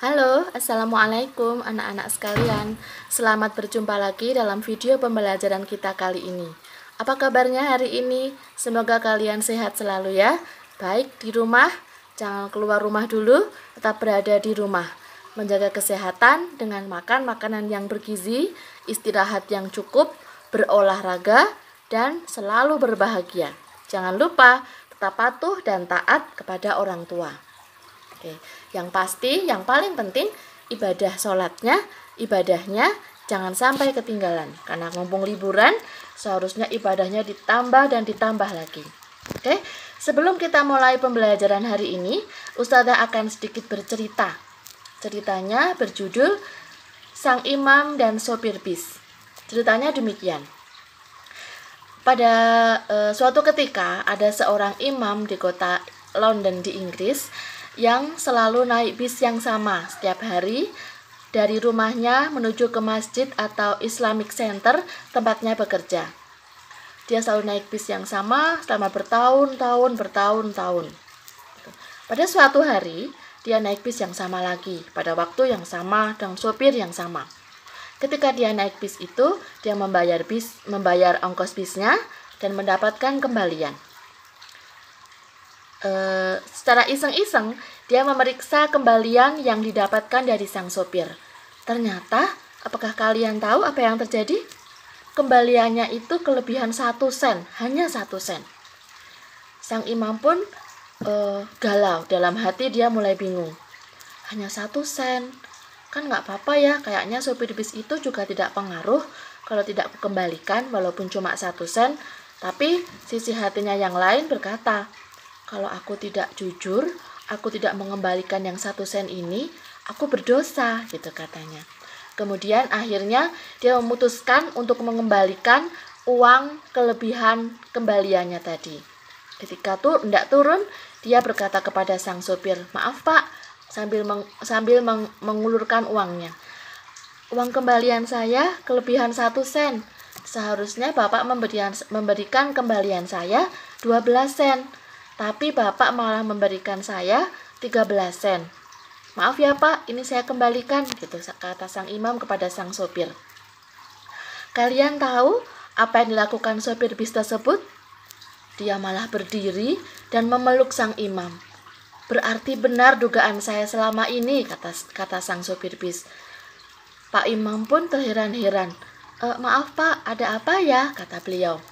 Halo, Assalamualaikum anak-anak sekalian. Selamat berjumpa lagi dalam video pembelajaran kita kali ini. Apa kabarnya hari ini? Semoga kalian sehat selalu ya. Baik di rumah, jangan keluar rumah dulu, tetap berada di rumah. Menjaga kesehatan dengan makan makanan yang bergizi, istirahat yang cukup, berolahraga, dan selalu berbahagia. Jangan lupa tetap patuh dan taat kepada orang tua. Oke, yang pasti, yang paling penting ibadah sholatnya, ibadahnya jangan sampai ketinggalan. Karena mumpung liburan, seharusnya ibadahnya ditambah dan ditambah lagi. Oke, sebelum kita mulai pembelajaran hari ini, Ustazah akan sedikit bercerita. Ceritanya berjudul Sang Imam dan Sopir Bis. Ceritanya demikian. Pada suatu ketika ada seorang imam di kota London di Inggris yang selalu naik bis yang sama setiap hari dari rumahnya menuju ke masjid atau Islamic Center tempatnya bekerja. Dia selalu naik bis yang sama selama bertahun-tahun. Pada suatu hari, dia naik bis yang sama lagi, pada waktu yang sama dengan sopir yang sama. Ketika dia naik bis itu, dia membayar ongkos bisnya dan mendapatkan kembalian. Secara iseng-iseng, dia memeriksa kembalian yang didapatkan dari sang sopir. Ternyata, apakah kalian tahu apa yang terjadi? Kembaliannya itu kelebihan 1 sen, hanya 1 sen. Sang imam pun galau, dalam hati dia mulai bingung. Hanya 1 sen, kan nggak apa-apa ya, kayaknya sopir bis itu juga tidak pengaruh kalau tidak kukembalikan walaupun cuma 1 sen. Tapi sisi hatinya yang lain berkata, kalau aku tidak jujur, aku tidak mengembalikan yang 1 sen ini, aku berdosa, gitu katanya. Kemudian akhirnya dia memutuskan untuk mengembalikan uang kelebihan kembaliannya tadi. Ketika hendak turun, dia berkata kepada sang sopir, maaf pak, sambil mengulurkan uangnya. Uang kembalian saya kelebihan 1 sen. Seharusnya bapak memberikan kembalian saya 12 sen. Tapi bapak malah memberikan saya 13 sen. Maaf ya pak, ini saya kembalikan, gitu kata sang imam kepada sang sopir. Kalian tahu apa yang dilakukan sopir bis tersebut? Dia malah berdiri dan memeluk sang imam. Berarti benar dugaan saya selama ini, kata sang sopir bis. Pak imam pun terheran-heran. Maaf pak, ada apa ya? Kata beliau.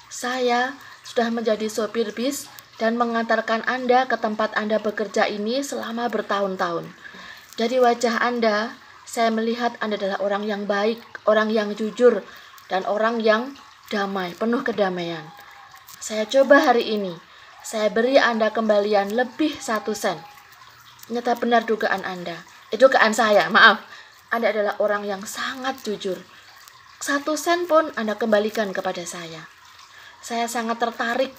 Saya sudah menjadi sopir bis dan mengantarkan Anda ke tempat Anda bekerja ini selama bertahun-tahun. Dari wajah Anda, saya melihat Anda adalah orang yang baik, orang yang jujur, dan orang yang damai, penuh kedamaian. Saya coba hari ini, saya beri Anda kembalian lebih 1 sen. Ternyata benar dugaan Anda. Dugaan saya, maaf. Anda adalah orang yang sangat jujur. 1 sen pun Anda kembalikan kepada saya. Saya sangat tertarik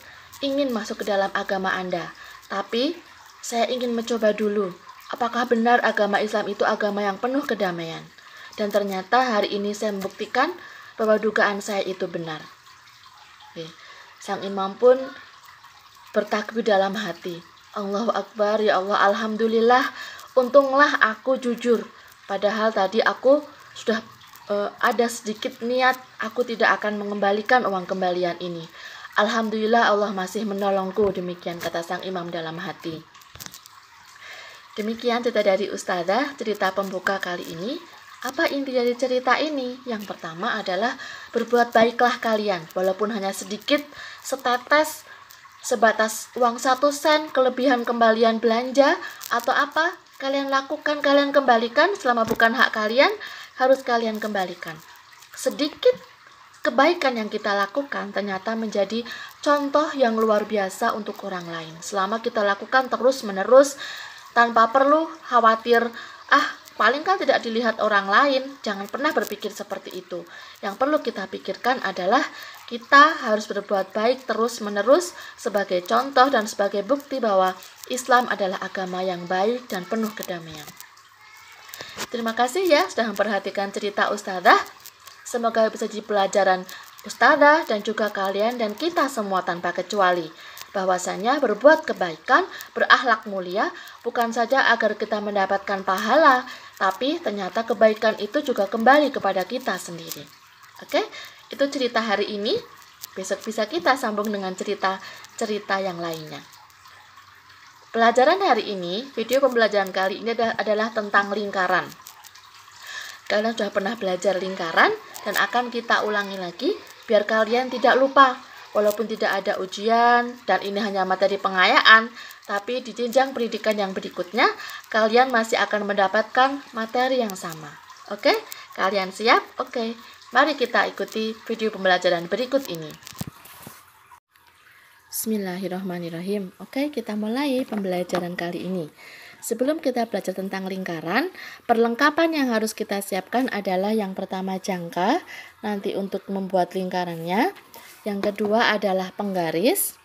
ingin masuk ke dalam agama Anda. Tapi saya ingin mencoba dulu. Apakah benar agama Islam itu agama yang penuh kedamaian? Dan ternyata hari ini saya membuktikan bahwa dugaan saya itu benar. Oke. Sang imam pun bertakbir dalam hati. Allahu Akbar, ya Allah, Alhamdulillah. Untunglah aku jujur. Padahal tadi aku sudah ada sedikit niat, aku tidak akan mengembalikan uang kembalian ini. Alhamdulillah Allah masih menolongku, demikian kata sang imam dalam hati. Demikian cerita dari Ustazah, cerita pembuka kali ini. Apa inti dari cerita ini? Yang pertama adalah berbuat baiklah kalian, walaupun hanya sedikit, setetes, sebatas uang 1 sen, kelebihan kembalian belanja, atau apa, kalian lakukan, kalian kembalikan, selama bukan hak kalian, harus kalian kembalikan. Sedikit kebaikan yang kita lakukan ternyata menjadi contoh yang luar biasa untuk orang lain. Selama kita lakukan terus-menerus tanpa perlu khawatir, paling kan tidak dilihat orang lain. Jangan pernah berpikir seperti itu. Yang perlu kita pikirkan adalah kita harus berbuat baik terus-menerus sebagai contoh dan sebagai bukti bahwa Islam adalah agama yang baik dan penuh kedamaian. Terima kasih ya sudah memperhatikan cerita Ustazah. Semoga bisa jadi pelajaran Ustazah dan juga kalian dan kita semua tanpa kecuali. bahwasanya berbuat kebaikan, berakhlak mulia bukan saja agar kita mendapatkan pahala, tapi ternyata kebaikan itu juga kembali kepada kita sendiri. Oke, itu cerita hari ini. Besok bisa kita sambung dengan cerita yang lainnya. Pelajaran hari ini, video pembelajaran kali ini adalah tentang lingkaran. Kalian sudah pernah belajar lingkaran dan akan kita ulangi lagi biar kalian tidak lupa. Walaupun tidak ada ujian dan ini hanya materi pengayaan, tapi di jenjang pendidikan yang berikutnya kalian masih akan mendapatkan materi yang sama. Oke? Kalian siap? Oke. Mari kita ikuti video pembelajaran berikut ini. Bismillahirrahmanirrahim. Oke, kita mulai pembelajaran kali ini. Sebelum kita belajar tentang lingkaran, perlengkapan yang harus kita siapkan adalah yang pertama jangka, nanti untuk membuat lingkarannya. Yang kedua adalah penggaris.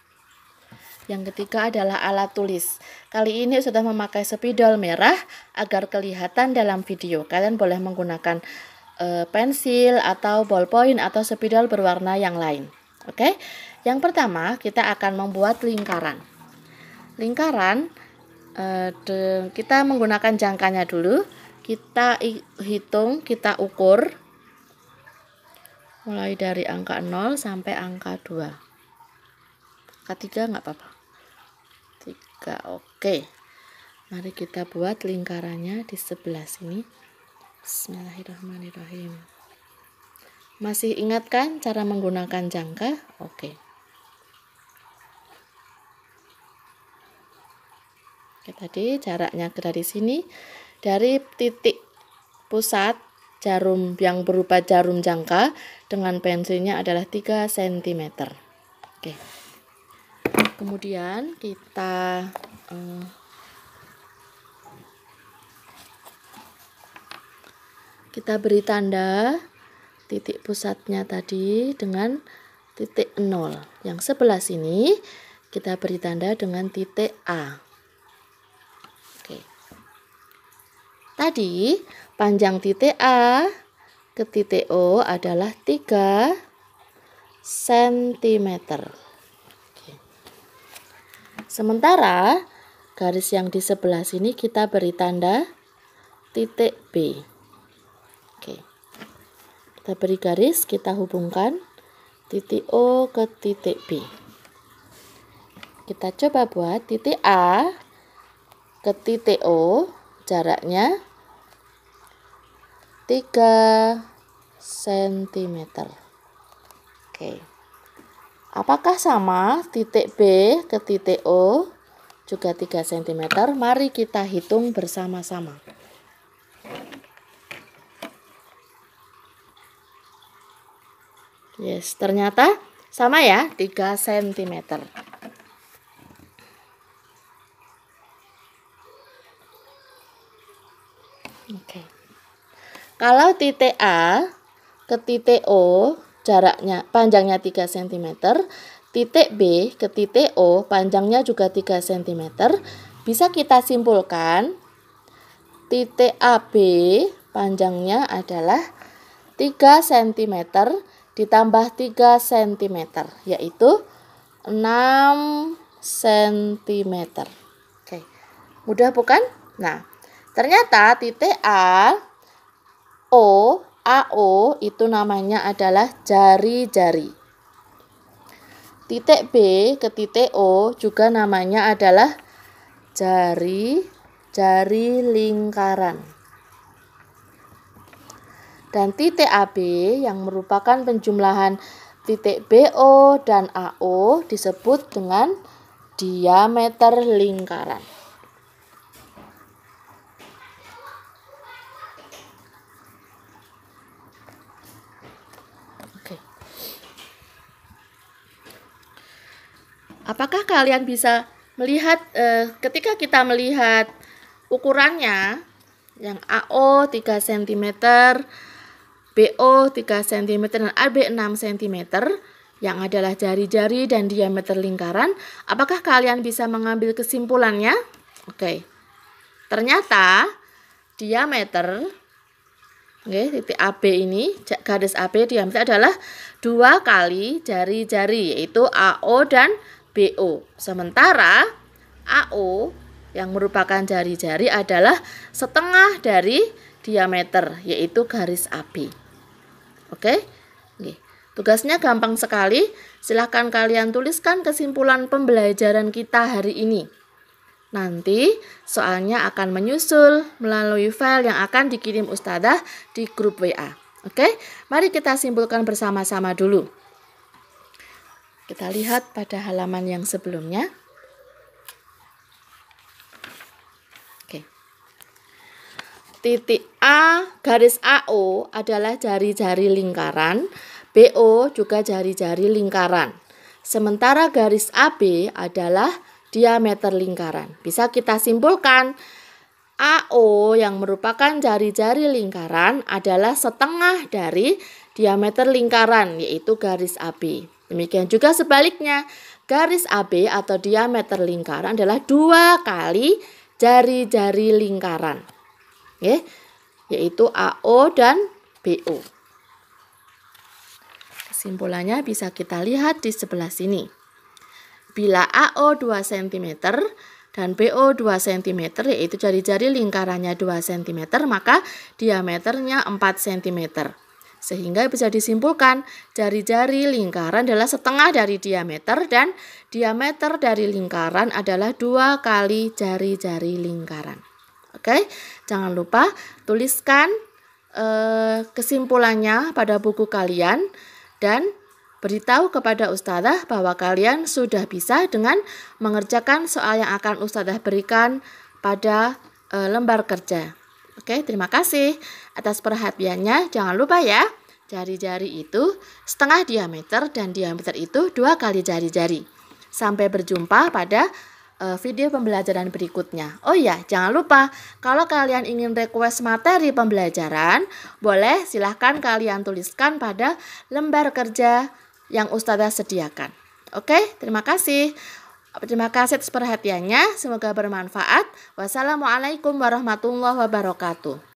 Yang ketiga adalah alat tulis. Kali ini sudah memakai spidol merah agar kelihatan dalam video. Kalian boleh menggunakan pensil atau ballpoint atau spidol berwarna yang lain. Oke? Yang pertama, kita akan membuat lingkaran. Lingkaran, kita menggunakan jangkanya dulu. Kita hitung, kita ukur. Mulai dari angka 0 sampai angka 2. Angka 3 nggak apa-apa. 3, oke. Mari kita buat lingkarannya di sebelah sini. Bismillahirrahmanirrahim. Masih ingat kan cara menggunakan jangka? Oke. Oke, tadi jaraknya dari sini, dari titik pusat jarum yang berupa jarum jangka dengan pensilnya adalah 3 cm. Oke. Kemudian kita beri tanda titik pusatnya tadi dengan titik 0. Yang sebelah sini kita beri tanda dengan titik A. Tadi panjang titik A ke titik O adalah 3 cm. Oke. Sementara garis yang di sebelah sini kita beri tanda titik B. Oke. Kita beri garis, kita hubungkan titik O ke titik B. Kita coba buat titik A ke titik O, jaraknya 3 cm. Oke. Apakah sama titik B ke titik O juga 3 cm? Mari kita hitung bersama-sama. Yes, ternyata sama ya, 3 cm. Oke. Kalau titik A ke titik O jaraknya panjangnya 3 cm, titik B ke titik O panjangnya juga 3 cm, bisa kita simpulkan titik AB panjangnya adalah 3 cm ditambah 3 cm, yaitu 6 cm. Oke. Mudah bukan? Nah, ternyata titik AO itu namanya adalah jari-jari. Titik B ke titik O juga namanya adalah jari lingkaran. Dan titik AB yang merupakan penjumlahan titik BO dan AO disebut dengan diameter lingkaran. Apakah kalian bisa melihat ketika kita melihat ukurannya yang AO 3 cm, BO 3 cm dan AB 6 cm yang adalah jari-jari dan diameter lingkaran, apakah kalian bisa mengambil kesimpulannya? Oke. Ternyata diameter titik AB ini, garis AB diameter adalah 2 kali jari-jari, yaitu AO dan BO. Sementara AO yang merupakan jari-jari adalah setengah dari diameter, yaitu garis AB. Oke? Tugasnya gampang sekali. Silahkan kalian tuliskan kesimpulan pembelajaran kita hari ini. Nanti soalnya akan menyusul melalui file yang akan dikirim Ustadzah di grup WA. Oke? Mari kita simpulkan bersama-sama dulu. Kita lihat pada halaman yang sebelumnya. Titik A garis AO adalah jari-jari lingkaran, BO juga jari-jari lingkaran. Sementara garis AB adalah diameter lingkaran. Bisa kita simpulkan, AO yang merupakan jari-jari lingkaran adalah setengah dari diameter lingkaran, yaitu garis AB. Demikian juga sebaliknya, garis AB atau diameter lingkaran adalah 2 kali jari-jari lingkaran. Yaitu AO dan BO. Kesimpulannya bisa kita lihat di sebelah sini. Bila AO 2 cm dan BO 2 cm, yaitu jari-jari lingkarannya 2 cm, maka diameternya 4 cm. Sehingga bisa disimpulkan jari-jari lingkaran adalah setengah dari diameter dan diameter dari lingkaran adalah 2 kali jari-jari lingkaran. Oke, jangan lupa tuliskan kesimpulannya pada buku kalian dan beritahu kepada Ustadzah bahwa kalian sudah bisa dengan mengerjakan soal yang akan Ustadzah berikan pada lembar kerja. Oke, terima kasih atas perhatiannya. Jangan lupa ya, jari-jari itu setengah diameter dan diameter itu 2 kali jari-jari. Sampai berjumpa pada video pembelajaran berikutnya. Oh ya, jangan lupa kalau kalian ingin request materi pembelajaran, boleh silahkan kalian tuliskan pada lembar kerja yang Ustadzah sediakan. Oke, terima kasih. Terima kasih atas perhatiannya. Semoga bermanfaat. Wassalamualaikum warahmatullahi wabarakatuh.